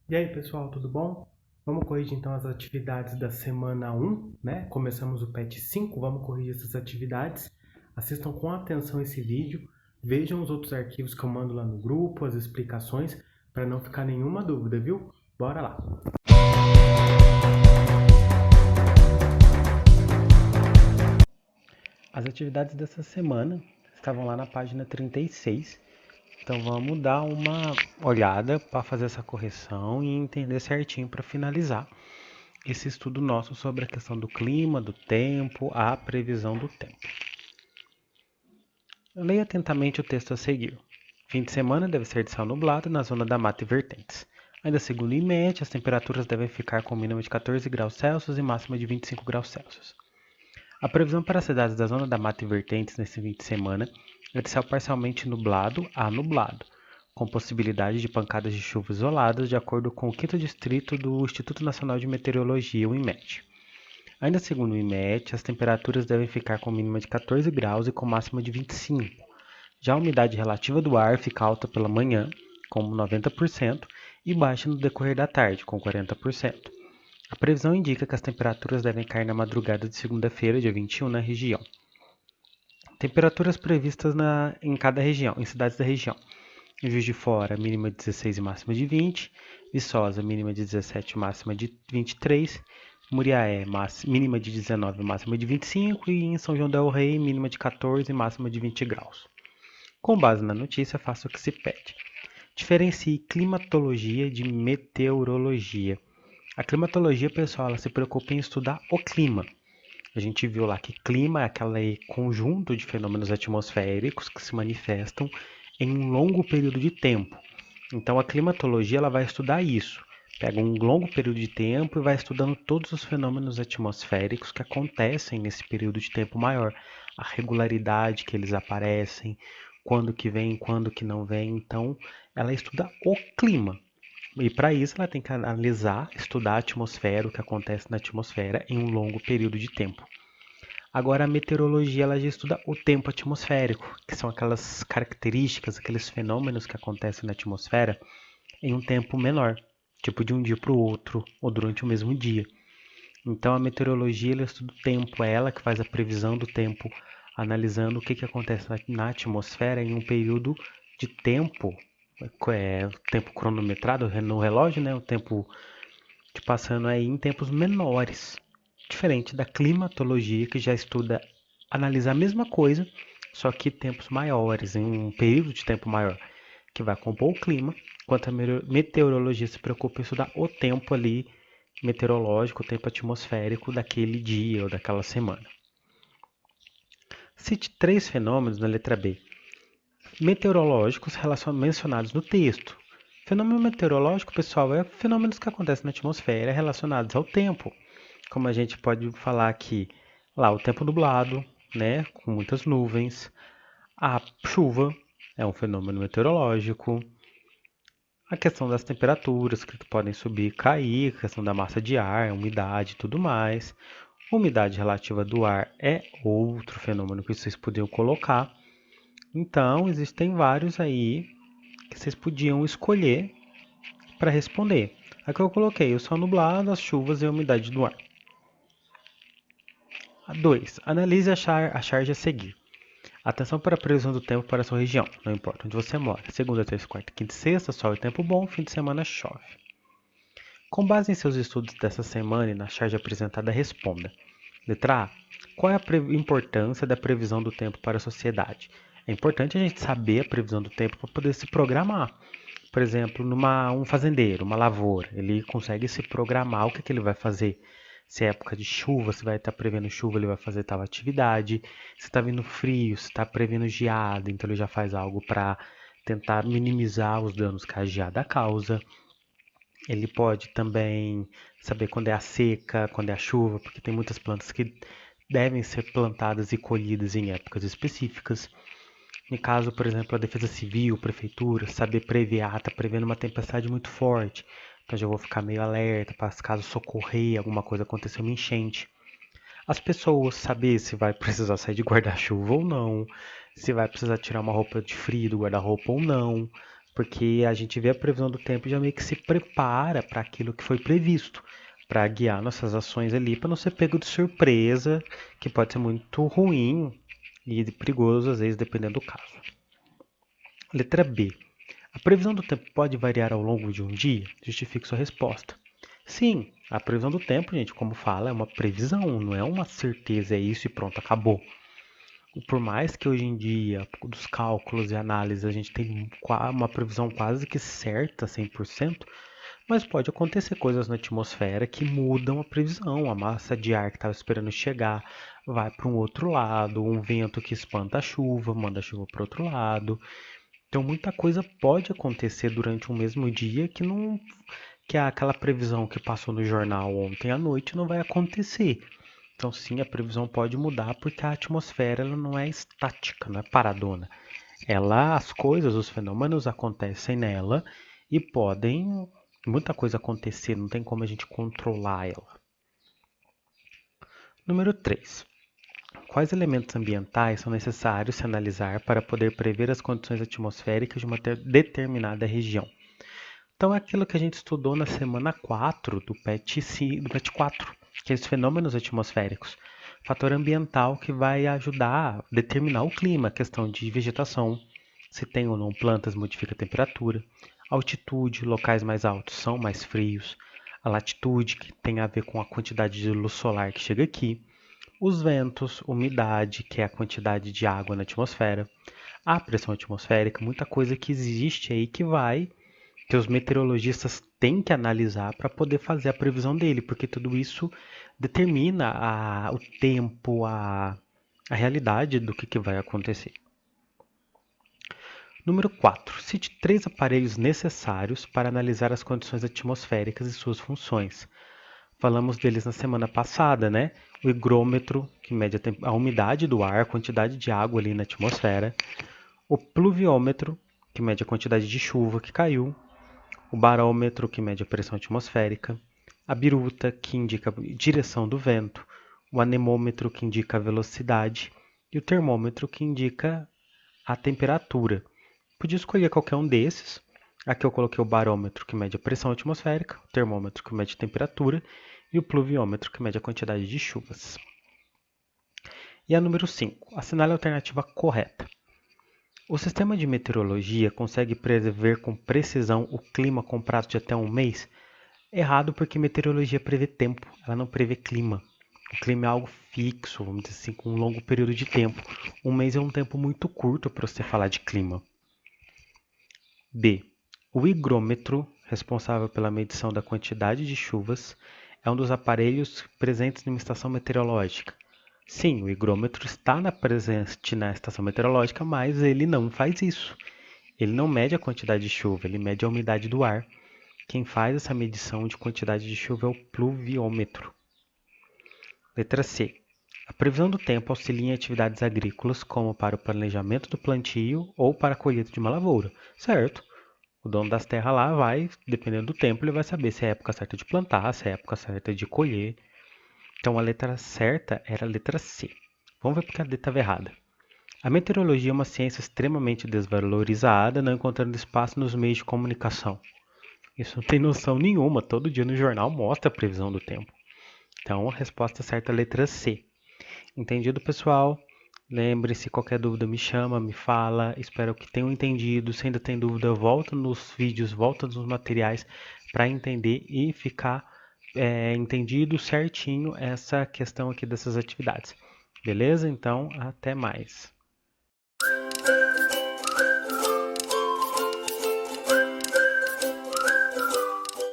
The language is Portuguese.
E aí, pessoal, tudo bom? Vamos corrigir então as atividades da semana 1, né? Começamos o PET 5, vamos corrigir essas atividades. Assistam com atenção esse vídeo, vejam os outros arquivos que eu mando lá no grupo, as explicações, para não ficar nenhuma dúvida, viu? Bora lá! As atividades dessa semana estavam lá na página 36, então vamos dar uma olhada para fazer essa correção e entender certinho para finalizar esse estudo nosso sobre a questão do clima, do tempo, a previsão do tempo. Leia atentamente o texto a seguir. Fim de semana deve ser de céu nublado na zona da mata e vertentes. Ainda segundo o IMET, as temperaturas devem ficar com mínima de 14 graus Celsius e máxima de 25 graus Celsius. A previsão para as cidades da zona da mata e vertentes nesse fim de semana é de céu parcialmente nublado a nublado, com possibilidade de pancadas de chuva isoladas, de acordo com o 5º Distrito do Instituto Nacional de Meteorologia, o IMET. Ainda segundo o IMET, as temperaturas devem ficar com mínima de 14 graus e com máxima de 25. Já a umidade relativa do ar fica alta pela manhã, com 90%, e baixa no decorrer da tarde, com 40%. A previsão indica que as temperaturas devem cair na madrugada de segunda-feira, dia 21, na região. Temperaturas previstas em cada região, em cidades da região. Em Juiz de Fora, mínima de 16 e máxima de 20. Viçosa, mínima de 17 e máxima de 23. Muriaé, mínima de 19 e máxima de 25. E em São João del Rei, mínima de 14 e máxima de 20 graus. Com base na notícia, faça o que se pede. Diferencie climatologia de meteorologia. A climatologia, pessoal, ela se preocupa em estudar o clima. A gente viu lá que clima é aquele conjunto de fenômenos atmosféricos que se manifestam em um longo período de tempo. Então a climatologia ela vai estudar isso. Pega um longo período de tempo e vai estudando todos os fenômenos atmosféricos que acontecem nesse período de tempo maior. A regularidade que eles aparecem, quando que vem, quando que não vem. Então ela estuda o clima. E para isso ela tem que analisar, estudar a atmosfera, o que acontece na atmosfera em um longo período de tempo. Agora a meteorologia ela já estuda o tempo atmosférico, que são aquelas características, aqueles fenômenos que acontecem na atmosfera em um tempo menor, tipo de um dia para o outro ou durante o mesmo dia. Então a meteorologia ela estuda o tempo, é ela que faz a previsão do tempo, analisando o que acontece na atmosfera em um período de tempo, tempo cronometrado no relógio, né? O tempo de passando aí em tempos menores, diferente da climatologia que já estuda, analisa a mesma coisa, só que tempos maiores, em um período de tempo maior, que vai compor o clima, enquanto a meteorologia se preocupa em estudar o tempo ali meteorológico, o tempo atmosférico daquele dia ou daquela semana. Cite 3 fenômenos na letra B, meteorológicos mencionados no texto. Fenômeno meteorológico, pessoal, é fenômenos que acontecem na atmosfera relacionados ao tempo. Como a gente pode falar aqui, lá o tempo nublado, né, com muitas nuvens. A chuva é um fenômeno meteorológico. A questão das temperaturas que podem subir e cair, a questão da massa de ar, umidade e tudo mais. Umidade relativa do ar é outro fenômeno que vocês podiam colocar. Então, existem vários aí que vocês podiam escolher para responder. Aqui eu coloquei o céu nublado, as chuvas e a umidade do ar. 2. Analise a charge a seguir. Atenção para a previsão do tempo para a sua região, não importa onde você mora. Segunda, terça, quarta, quinta e sexta, sol e tempo bom, fim de semana chove. Com base em seus estudos dessa semana e na charge apresentada, responda. Letra A. Qual é a importância da previsão do tempo para a sociedade? É importante a gente saber a previsão do tempo para poder se programar. Por exemplo, um fazendeiro, uma lavoura, ele consegue se programar o que ele vai fazer. Se é época de chuva, se vai estar prevendo chuva, ele vai fazer tal atividade. Se está vindo frio, se está prevendo geada, então ele já faz algo para tentar minimizar os danos que a geada causa. Ele pode também saber quando é a seca, quando é a chuva, porque tem muitas plantas que devem ser plantadas e colhidas em épocas específicas. No caso, por exemplo, a Defesa Civil, Prefeitura, saber prever, está prevendo uma tempestade muito forte, então já vou ficar meio alerta para caso socorrer, alguma coisa acontecer, uma enchente. As pessoas saber se vai precisar sair de guarda-chuva ou não, se vai precisar tirar uma roupa de frio do guarda-roupa ou não, porque a gente vê a previsão do tempo e já meio que se prepara para aquilo que foi previsto, para guiar nossas ações ali, para não ser pego de surpresa, que pode ser muito ruim e perigoso às vezes, dependendo do caso. Letra B. A previsão do tempo pode variar ao longo de um dia? Justifique sua resposta. Sim, a previsão do tempo, gente, como fala, é uma previsão, não é uma certeza, é isso e pronto, acabou. Por mais que hoje em dia, dos cálculos e análises, a gente tem uma previsão quase que certa, 100%, mas pode acontecer coisas na atmosfera que mudam a previsão. A massa de ar que estava esperando chegar vai para um outro lado, um vento que espanta a chuva, manda a chuva para o outro lado. Então muita coisa pode acontecer durante um mesmo dia que aquela previsão que passou no jornal ontem à noite não vai acontecer. Então sim, a previsão pode mudar porque a atmosfera ela não é estática, não é paradona. As coisas, os fenômenos acontecem nela e podem muita coisa acontecer, não tem como a gente controlar ela. Número 3. Quais elementos ambientais são necessários se analisar para poder prever as condições atmosféricas de uma determinada região? Então é aquilo que a gente estudou na semana 4 do PET 4, que é os fenômenos atmosféricos. Fator ambiental que vai ajudar a determinar o clima, questão de vegetação, se tem ou não plantas modifica a temperatura, altitude, locais mais altos são mais frios, a latitude, que tem a ver com a quantidade de luz solar que chega aqui, os ventos, umidade, que é a quantidade de água na atmosfera, a pressão atmosférica, muita coisa que existe aí que os meteorologistas têm que analisar para poder fazer a previsão dele, porque tudo isso determina o tempo, a realidade do que vai acontecer. Número 4. Cite 3 aparelhos necessários para analisar as condições atmosféricas e suas funções. Falamos deles na semana passada, né? O higrômetro, que mede a umidade do ar, a quantidade de água ali na atmosfera. O pluviômetro, que mede a quantidade de chuva que caiu. O barômetro, que mede a pressão atmosférica. A biruta, que indica a direção do vento. O anemômetro, que indica a velocidade. E o termômetro, que indica a temperatura. Podia escolher qualquer um desses. Aqui eu coloquei o barômetro, que mede a pressão atmosférica, o termômetro, que mede a temperatura, e o pluviômetro, que mede a quantidade de chuvas. E a número 5. Assinale a alternativa correta. O sistema de meteorologia consegue prever com precisão o clima com prazo de até um mês? Errado, porque meteorologia prevê tempo, ela não prevê clima. O clima é algo fixo, vamos dizer assim, com um longo período de tempo. Um mês é um tempo muito curto para você falar de clima. B. O higrômetro, responsável pela medição da quantidade de chuvas, é um dos aparelhos presentes numa estação meteorológica. Sim, o higrômetro está presente na estação meteorológica, mas ele não faz isso. Ele não mede a quantidade de chuva, ele mede a umidade do ar. Quem faz essa medição de quantidade de chuva é o pluviômetro. Letra C. A previsão do tempo auxilia em atividades agrícolas, como para o planejamento do plantio ou para a colheita de uma lavoura, certo? O dono das terras lá vai, dependendo do tempo, ele vai saber se é a época certa de plantar, se é a época certa de colher. Então a letra certa era a letra C. Vamos ver porque a D estava errada. A meteorologia é uma ciência extremamente desvalorizada, não encontrando espaço nos meios de comunicação. Isso não tem noção nenhuma, todo dia no jornal mostra a previsão do tempo. Então a resposta certa é a letra C. Entendido, pessoal? Lembre-se, qualquer dúvida me chama, me fala. Espero que tenham entendido. Se ainda tem dúvida, volta nos vídeos, volta nos materiais para entender e ficar entendido certinho essa questão aqui dessas atividades. Beleza? Então, até mais.